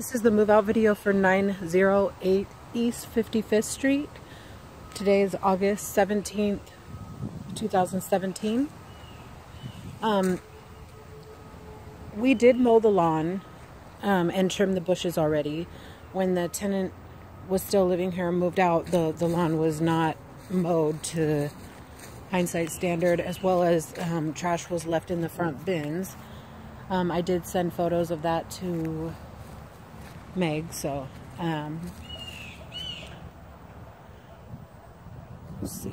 This is the move out video for 908 East 55th Street. Today is August 17th, 2017. We did mow the lawn and trim the bushes already. When the tenant was still living here and moved out, the lawn was not mowed to hindsight standard, as well as trash was left in the front bins. I did send photos of that to Meg, so let's see.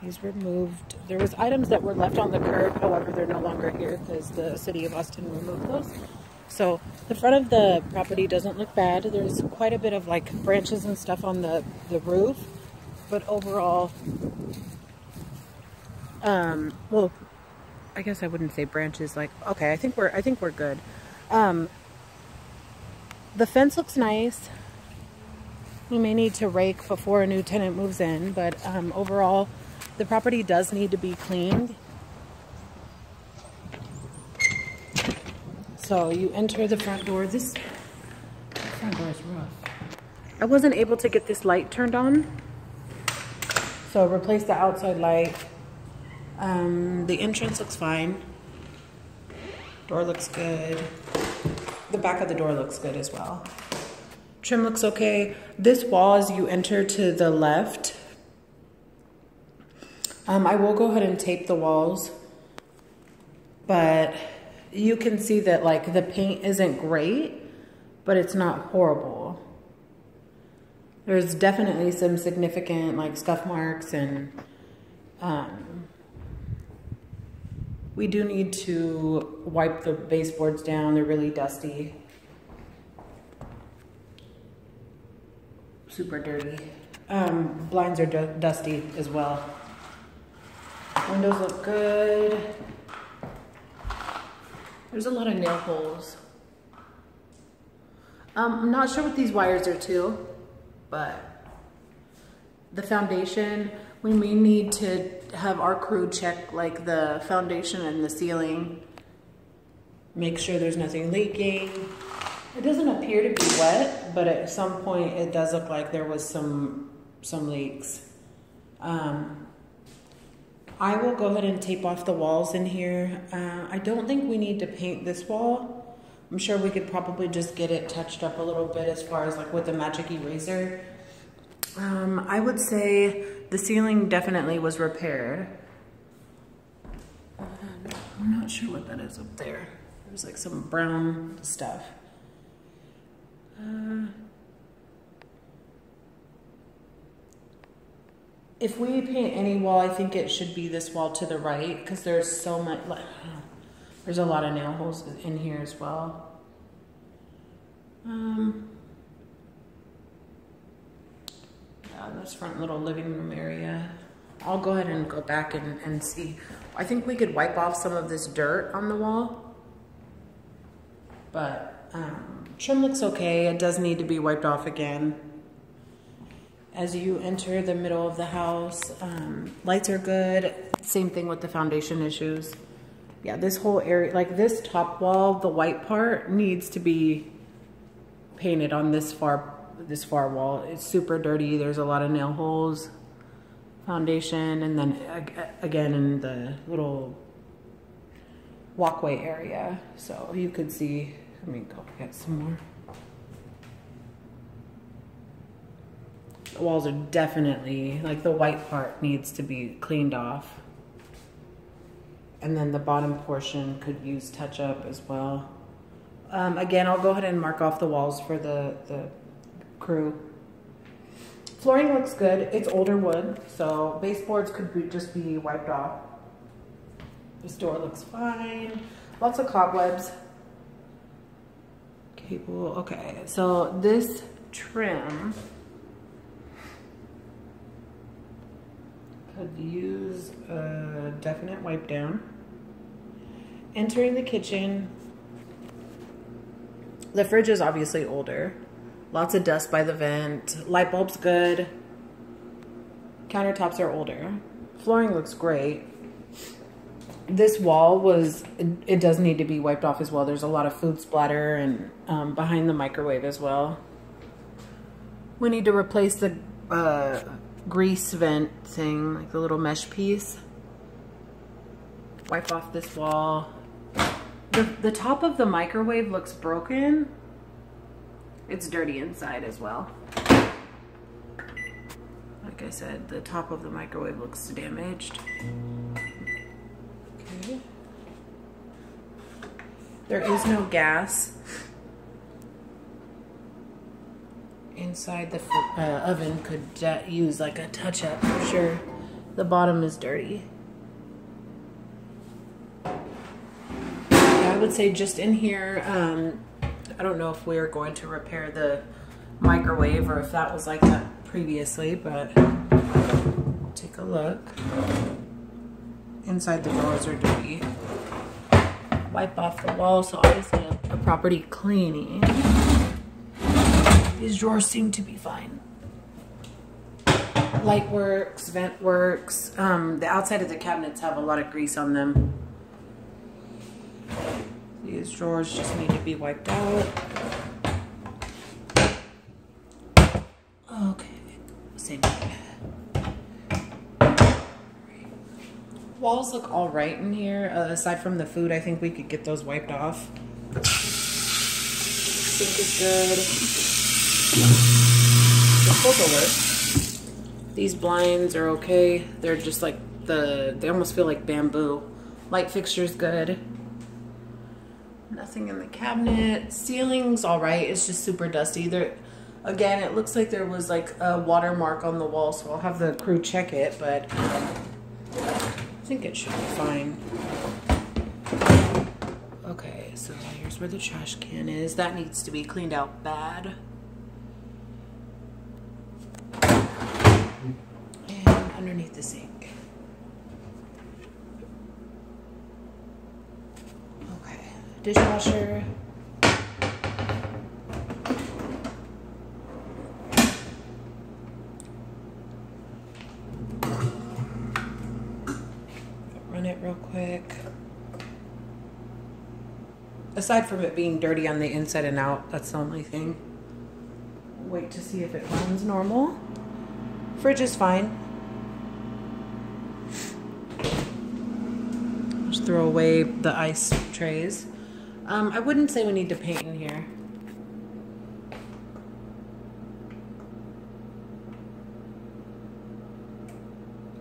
He's removed. There was items that were left on the curb, however, they're no longer here because the city of Austin removed those. So the front of the property doesn't look bad. There's quite a bit of like branches and stuff on the roof, but overall, well, I guess I wouldn't say branches. Like, okay, I think we're good. The fence looks nice. We may need to rake before a new tenant moves in, but overall, the property does need to be cleaned. So you enter the front door. This front door is rough. I wasn't able to get this light turned on, so replace the outside light. The entrance looks fine. Door looks good. The back of the door looks good as well. Trim looks okay. This wall, as you enter to the left, I will go ahead and tape the walls, but you can see that like the paint isn't great, but it's not horrible. There's definitely some significant like scuff marks, and we do need to wipe the baseboards down. They're really dusty. Super dirty. Blinds are dusty as well. Windows look good. There's a lot of nail holes. I'm not sure what these wires are to, but the foundation, we may need to have our crew check like the foundation and the ceiling. Make sure there's nothing leaking. It doesn't appear to be wet, but at some point it does look like there was some leaks. I will go ahead and tape off the walls in here. I don't think we need to paint this wall. I'm sure we could probably just get it touched up a little bit as far as like with the magic eraser. I would say the ceiling definitely was repaired. I'm not sure what that is up there. There's like some brown stuff. If we paint any wall, I think it should be this wall to the right, because there's so much, there's a lot of nail holes in here as well. Yeah, this front little living room area. I'll go ahead and go back and see. I think we could wipe off some of this dirt on the wall, but trim looks okay. It does need to be wiped off again. As you enter the middle of the house, lights are good. Same thing with the foundation issues. Yeah, this whole area, like this top wall, the white part needs to be painted on this far wall. It's super dirty. There's a lot of nail holes, foundation, and then again in the little walkway area. So you could see, let me go get some more. The walls are definitely, like the white part needs to be cleaned off. And then the bottom portion could use touch up as well. Again, I'll go ahead and mark off the walls for the crew. Flooring looks good. It's older wood, so baseboards could just be wiped off. This door looks fine. Lots of cobwebs. Cable, okay. So this trim could use a definite wipe down. Entering the kitchen, the fridge is obviously older. Lots of dust by the vent. Light bulb's good. Countertops are older. Flooring looks great. This wall it does need to be wiped off as well. There's a lot of food splatter and behind the microwave as well. We need to replace the grease vent thing, like the little mesh piece. Wipe off this wall. The top of the microwave looks broken. It's dirty inside as well. Like I said, the top of the microwave looks damaged. Okay. There is no gas inside the oven. Could use like a touch-up for sure. The bottom is dirty. I would say just in here, I don't know if we're going to repair the microwave or if that was like that previously, but take a look. Inside the drawers are dirty. Wipe off the wall, so obviously a property cleaning. These drawers seem to be fine. Light works, vent works. The outside of the cabinets have a lot of grease on them. These drawers just need to be wiped out. Okay, same thing. Walls look all right in here. Aside from the food, I think we could get those wiped off. Sink is good. The sofa works. These blinds are okay. They're just like they almost feel like bamboo. Light fixture's good. Nothing in the cabinet. Ceiling's all right. It's just super dusty. Again, it looks like there was like a watermark on the wall, so I'll have the crew check it, but I think it should be fine. Okay, so here's where the trash can is. That needs to be cleaned out bad. And underneath the sink. Okay, dishwasher. Run it real quick. Aside from it being dirty on the inside and out, that's the only thing. Wait to see if it runs normal. Fridge is fine. Just throw away the ice trays. I wouldn't say we need to paint in here.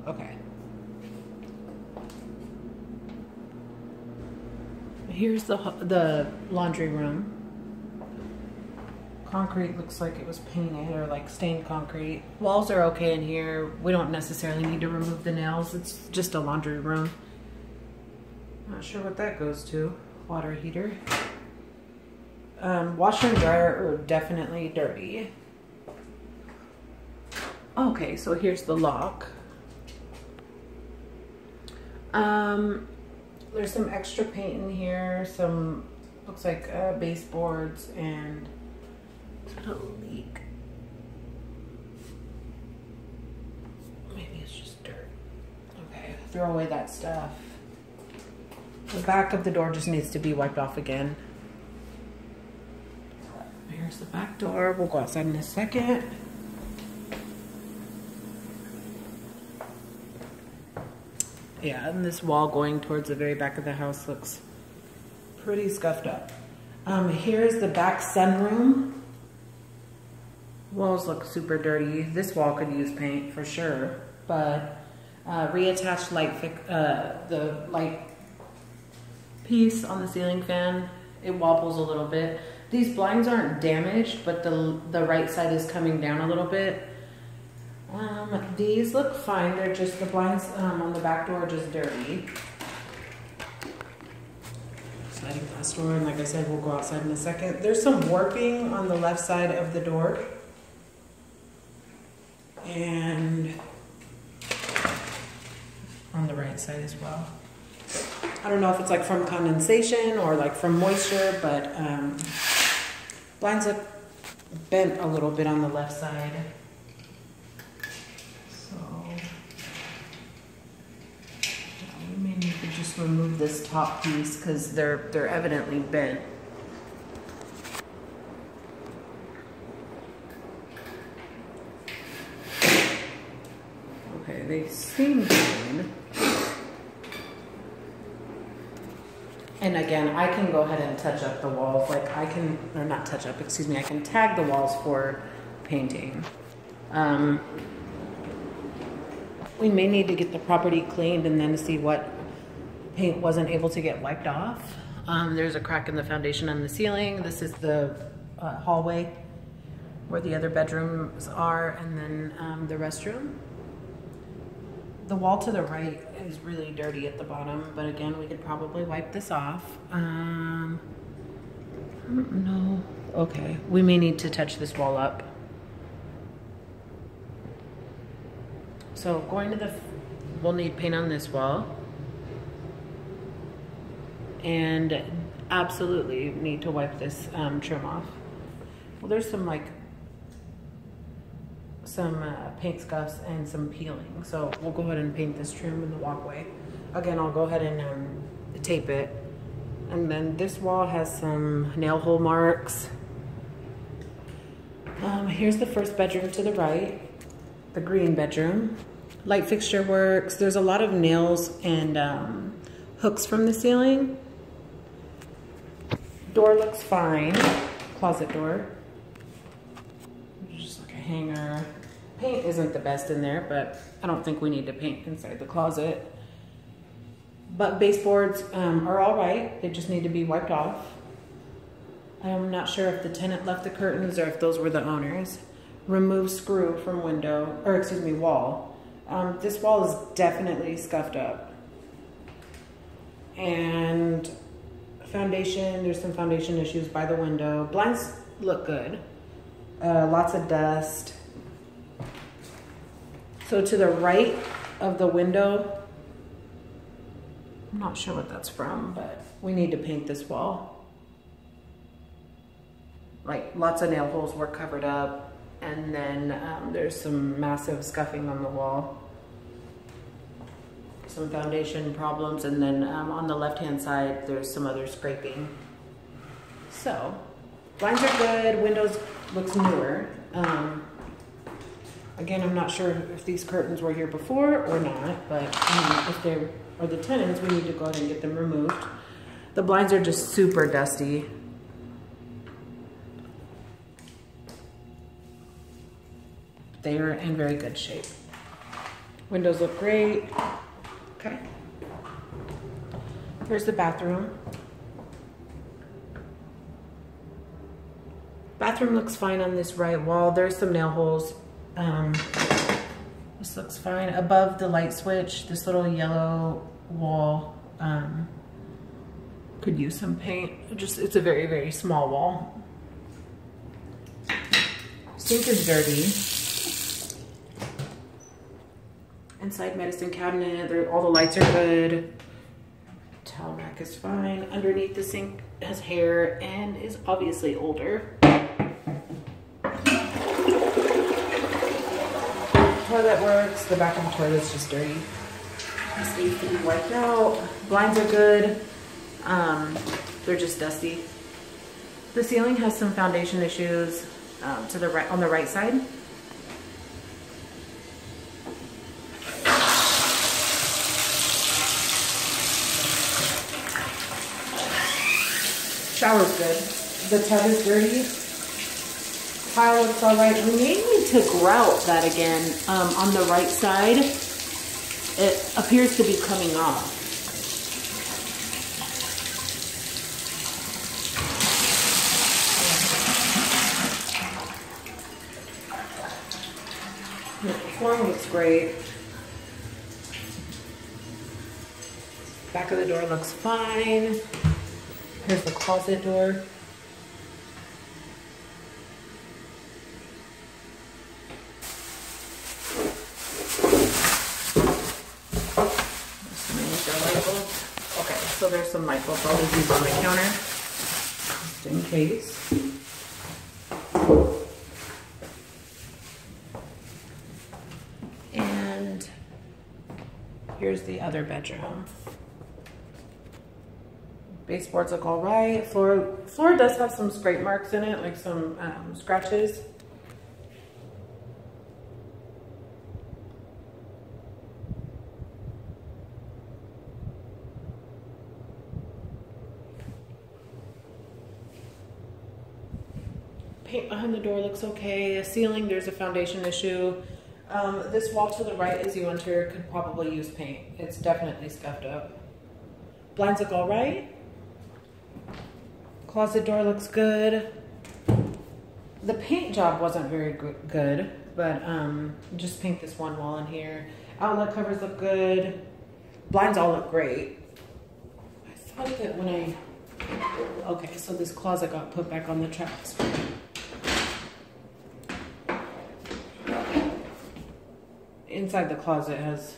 Okay. Here's the laundry room. Concrete looks like it was painted or like stained concrete. Walls are okay in here. We don't necessarily need to remove the nails. It's just a laundry room. Not sure what that goes to. Water heater. Washer and dryer are definitely dirty. Okay, so here's the lock. There's some extra paint in here, some, looks like baseboards, and is that a leak? Maybe it's just dirt. Okay, throw away that stuff. The back of the door just needs to be wiped off again. Here's the back door. We'll go outside in a second. Yeah, and this wall going towards the very back of the house looks pretty scuffed up. Here's the back sunroom. Walls look super dirty. This wall could use paint for sure, but reattached the light piece on the ceiling fan, it wobbles a little bit. These blinds aren't damaged, but the right side is coming down a little bit. These look fine. They're just, the blinds on the back door are just dirty. Sliding glass door, and like I said, we'll go outside in a second. There's some warping on the left side of the door. And on the right side as well. I don't know if it's like from condensation or like from moisture, but blinds look bent a little bit on the left side. So we may need to just just remove this top piece because they're evidently bent. Okay, they seem good. And again, I can go ahead and touch up the walls. Like I can, or not touch up, excuse me, I can tag the walls for painting. We may need to get the property cleaned and then see what paint wasn't able to get wiped off. There's a crack in the foundation on the ceiling. This is the hallway where the other bedrooms are, and then the restroom. The wall to the right is really dirty at the bottom, but again, we could probably wipe this off. I don't know. Okay, we may need to touch this wall up. So going to we'll need paint on this wall. And absolutely need to wipe this trim off. Well, there's some paint scuffs and some peeling. So we'll go ahead and paint this trim in the walkway. Again, I'll go ahead and tape it. And then this wall has some nail hole marks. Here's the first bedroom to the right, the green bedroom. Light fixture works. There's a lot of nails and hooks from the ceiling. Door looks fine. Closet door. Just like a hanger. Paint isn't the best in there, but I don't think we need to paint inside the closet. But baseboards are all right. They just need to be wiped off. I'm not sure if the tenant left the curtains or if those were the owners. Remove screw from window, or excuse me, wall. This wall is definitely scuffed up. And foundation, there's some foundation issues by the window. Blinds look good. Lots of dust. So to the right of the window, I'm not sure what that's from, but we need to paint this wall. Like lots of nail holes were covered up. And then there's some massive scuffing on the wall. Some foundation problems, and then on the left-hand side, there's some other scraping. So, blinds are good, windows looks newer. Again, I'm not sure if these curtains were here before or not, but if they are the tenants, we need to go ahead and get them removed. The blinds are just super dusty. They are in very good shape. Windows look great. Okay. Here's the bathroom. Bathroom looks fine on this right wall. There's some nail holes. This looks fine. Above the light switch, this little yellow wall could use some paint. It's a very, very small wall. Sink is dirty. Inside medicine cabinet, all the lights are good. Towel rack is fine. Underneath the sink has hair and is obviously older. Toilet works. The back of the toilet is just dirty. This needs to be wiped out. Blinds are good. They're just dusty. The ceiling has some foundation issues to the right, on the right side. Shower's good. The tub is dirty. Tile looks all right. We may need to grout that again on the right side. It appears to be coming off. The flooring looks great. Back of the door looks fine. Here's the closet door. Okay, so there's some light bulbs I'll leave these on the counter, just in case. And here's the other bedroom. Baseboards look all right. Floor does have some scrape marks in it, like some scratches. Paint behind the door looks okay. The ceiling, there's a foundation issue. This wall to the right as you enter could probably use paint. It's definitely scuffed up. Blinds look all right. Closet door looks good. The paint job wasn't very good, but just paint this one wall in here. Outlet covers look good. Blinds all look great. I thought that when okay, so this closet got put back on the tracks. Inside the closet has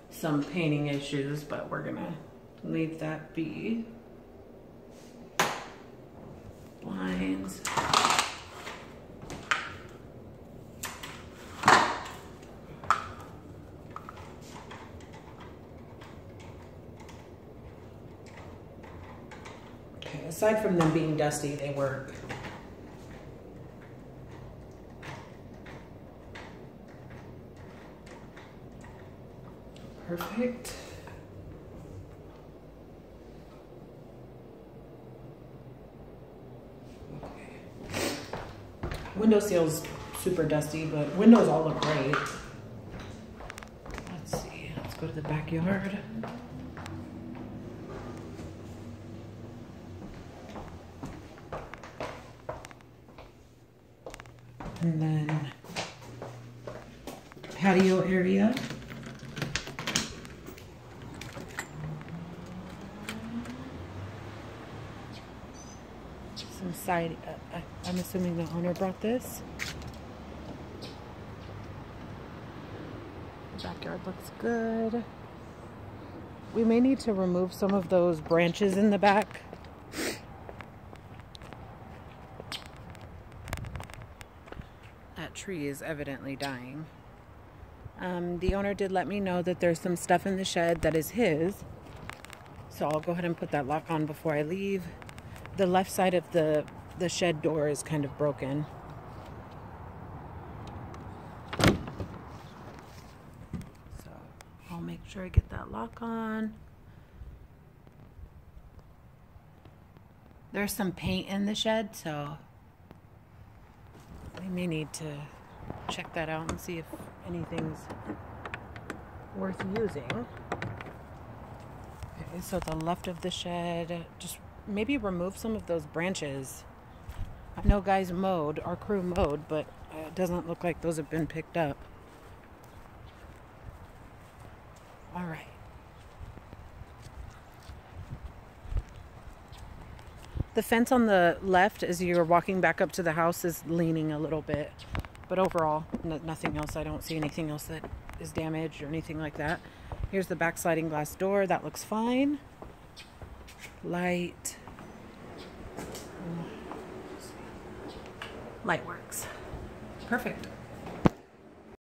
some painting issues, but we're gonna leave that be. Blinds. Okay, aside from them being dusty, they work. Perfect. Okay. Window seal's super dusty, but windows all look great. Let's see, let's go to the backyard. And then patio area. Some side, I'm assuming the owner brought this. The backyard looks good. We may need to remove some of those branches in the back. That tree is evidently dying. The owner did let me know that there's some stuff in the shed that is his. So I'll go ahead and put that lock on before I leave. The left side of the shed door is kind of broken. So I'll make sure I get that lock on. There's some paint in the shed, so we may need to check that out and see if anything's worth using. Okay, so the left of the shed, just maybe remove some of those branches. I know guys mowed, our crew mowed, but it doesn't look like those have been picked up. All right. The fence on the left as you're walking back up to the house is leaning a little bit, but overall, nothing else. I don't see anything else that is damaged or anything like that. Here's the back sliding glass door. That looks fine. Light works. Perfect.